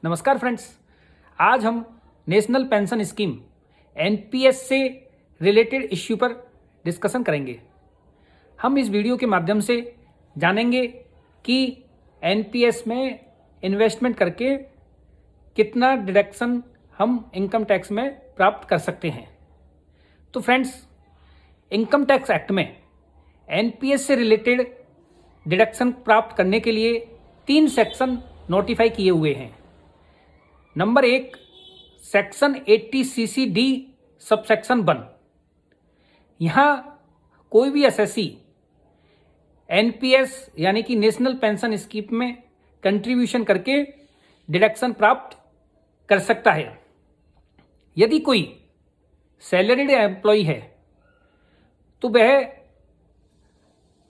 नमस्कार फ्रेंड्स, आज हम नेशनल पेंशन स्कीम एनपीएस से रिलेटेड इश्यू पर डिस्कशन करेंगे। हम इस वीडियो के माध्यम से जानेंगे कि एनपीएस में इन्वेस्टमेंट करके कितना डिडक्शन हम इनकम टैक्स में प्राप्त कर सकते हैं। तो फ्रेंड्स, इनकम टैक्स एक्ट में एनपीएस से रिलेटेड डिडक्शन प्राप्त करने के लिए 3 सेक्शन नोटिफाई किए हुए हैं। Number 1, section 80CC(D) subsection 1। यहाँ कोई भी एसएससी एनपीएस यानी कि नेशनल पेंशन स्कीम में कंट्रीब्यूशन करके डिडक्शन प्राप्त कर सकता है। यदि कोई सैलरीड एम्प्लॉय है तो वह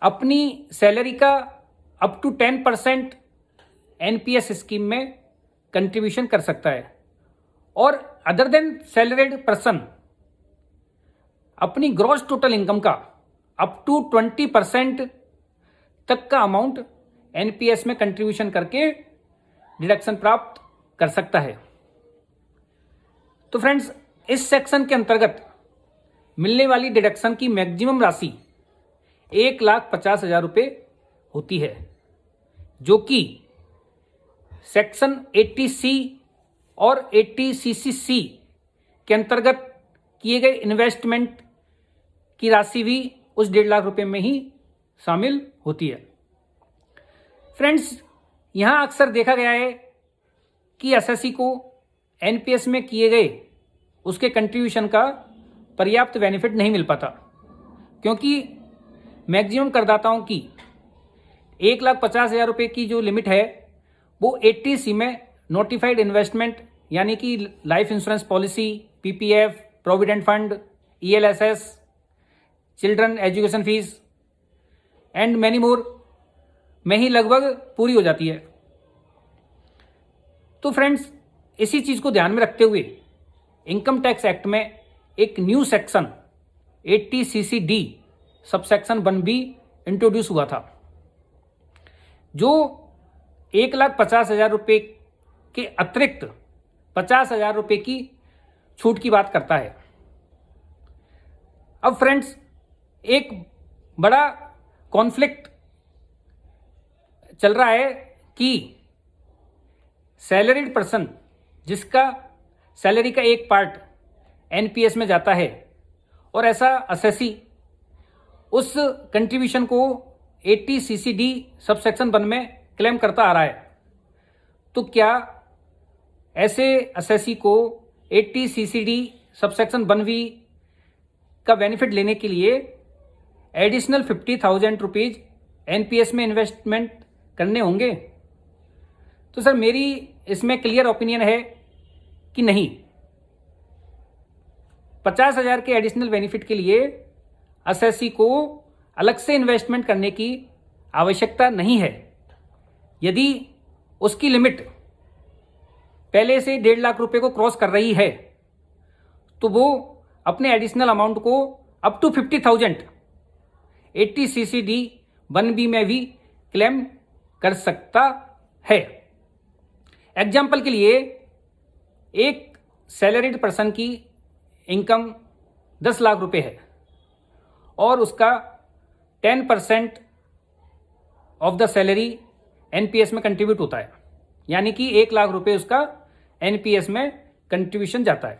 अपनी सैलरी का अप टू 10% एनपीएस स्कीम में कंट्रीब्यूशन कर सकता है, और अदर देन सैलरीड पर्सन अपनी ग्रॉस टोटल इनकम का अप टू 20% तक का अमाउंट एनपीएस में कंट्रीब्यूशन करके डिडक्शन प्राप्त कर सकता है। तो फ्रेंड्स, इस सेक्शन के अंतर्गत मिलने वाली डिडक्शन की मैक्सिमम राशि 1,50,000 रुपये होती है, जो कि सेक्शन 80C और 80CC के अंतर्गत किए गए इन्वेस्टमेंट की राशि भी उस 1.5 लाख रुपए में ही शामिल होती है। फ्रेंड्स, यहाँ अक्सर देखा गया है कि एसएससी को एनपीएस में किए गए उसके कंट्रीब्यूशन का पर्याप्त बेनिफिट नहीं मिल पाता, क्योंकि मैक्सिमम करदाताओं की 1,50,000 रुपये की जो लिमिट है वो 80C में नोटिफाइड इन्वेस्टमेंट यानी कि life insurance policy, PPF, provident fund, ELSS, children education fees and many more में ही लगभग पूरी हो जाती है। तो फ्रेंड्स, इसी चीज़ को ध्यान में रखते हुए इनकम टैक्स एक्ट में एक new section 80CC(D) subsection 1B introduce हुआ था, जो 1,50,000 रुपये के अतिरिक्त 50,000 रुपये की छूट की बात करता है। अब फ्रेंड्स, एक बड़ा कॉन्फ्लिक्ट चल रहा है कि सैलरीड पर्सन जिसका सैलरी का एक पार्ट एनपीएस में जाता है और ऐसा एसएससी उस कंट्रीब्यूशन को 80CC(D) सबसेक्शन 1 में क्लेम करता आ रहा है, तो क्या ऐसे एसएससी को 80CC(D) सबसेक्शन 1B का बेनिफिट लेने के लिए एडिशनल 50,000 रुपीज एनपीएस में इन्वेस्टमेंट करने होंगे? तो सर, मेरी इसमें क्लियर ओपिनियन है कि नहीं। 50,000 के एडिशनल बेनिफिट के लिए एसएससी को अलग से इन्वेस्टमेंट करने की आवश्यकता नहीं है। यदि उसकी लिमिट पहले से 1.5 लाख रुपए को क्रॉस कर रही है तो वो अपने एडिशनल अमाउंट को अप टू 50,000 80CC(D) 1B में भी क्लेम कर सकता है। एग्जाम्पल के लिए, एक सैलरीड पर्सन की इनकम 10 लाख रुपए है और उसका 10% ऑफ द सैलरी एनपीएस में कंट्रीब्यूट होता है, यानी कि 1 लाख रुपए उसका एनपीएस में कंट्रीब्यूशन जाता है,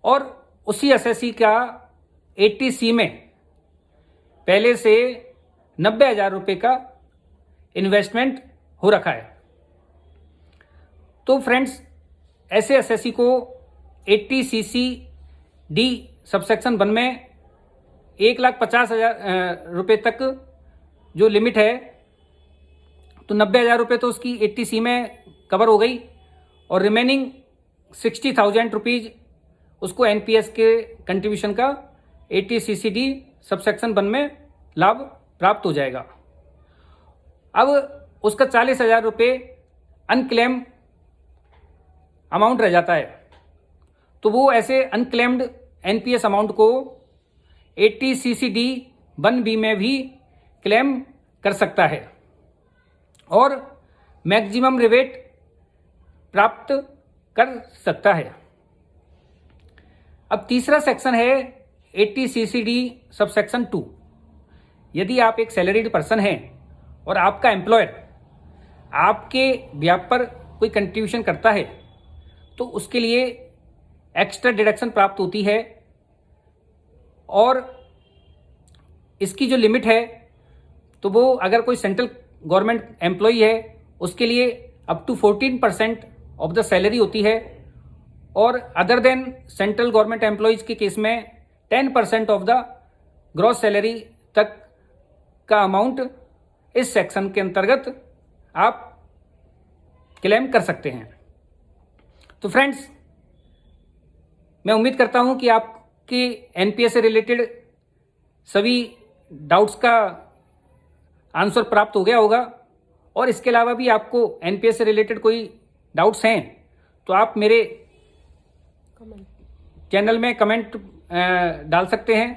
और उसी एसएससी का 80C में पहले से 90,000 रुपये का इन्वेस्टमेंट हो रखा है। तो फ्रेंड्स, ऐसे एसएससी को 80CC(D) सबसेक्शन 1 में 1,50,000 रुपये तक जो लिमिट है, तो 90,000 रुपये तो उसकी 80C में कवर हो गई, और रिमेनिंग 60,000 रुपीज उसको एनपीएस के कंट्रीब्यूशन का 80CC(D) सबसेक्शन 1 में लाभ प्राप्त हो जाएगा। अब उसका 40,000 रुपये अनक्लेम अमाउंट रह जाता है, तो वो ऐसे अनक्लेम्ड एनपीएस अमाउंट को 80CC(D) 1B में भी क्लेम कर सकता है, और मैक्सिमम रिबेट प्राप्त कर सकता है। अब तीसरा सेक्शन है 80 CCD सबसेक्शन 2। यदि आप एक सैलरीड पर्सन हैं और आपका एम्प्लॉयर आपके ब्याज पर कोई कंट्रीब्यूशन करता है तो उसके लिए एक्स्ट्रा डिडक्शन प्राप्त होती है, और इसकी जो लिमिट है तो वो अगर कोई सेंट्रल गवर्नमेंट एम्प्लॉई है उसके लिए up to 14% of the salary होती है, और other than central government employees के केस में 10% ऑफ द ग्रॉस सैलरी तक का अमाउंट इस सेक्शन के अंतर्गत आप क्लेम कर सकते हैं। तो फ्रेंड्स, मैं उम्मीद करता हूं कि आपके एनपीएस से रिलेटेड सभी डाउट्स का आंसर प्राप्त हो गया होगा, और इसके अलावा भी आपको एनपीएस से रिलेटेड कोई डाउट्स हैं तो आप मेरे चैनल में कमेंट डाल सकते हैं।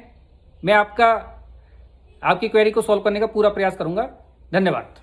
मैं आपकी क्वेरी को सॉल्व करने का पूरा प्रयास करूंगा। धन्यवाद।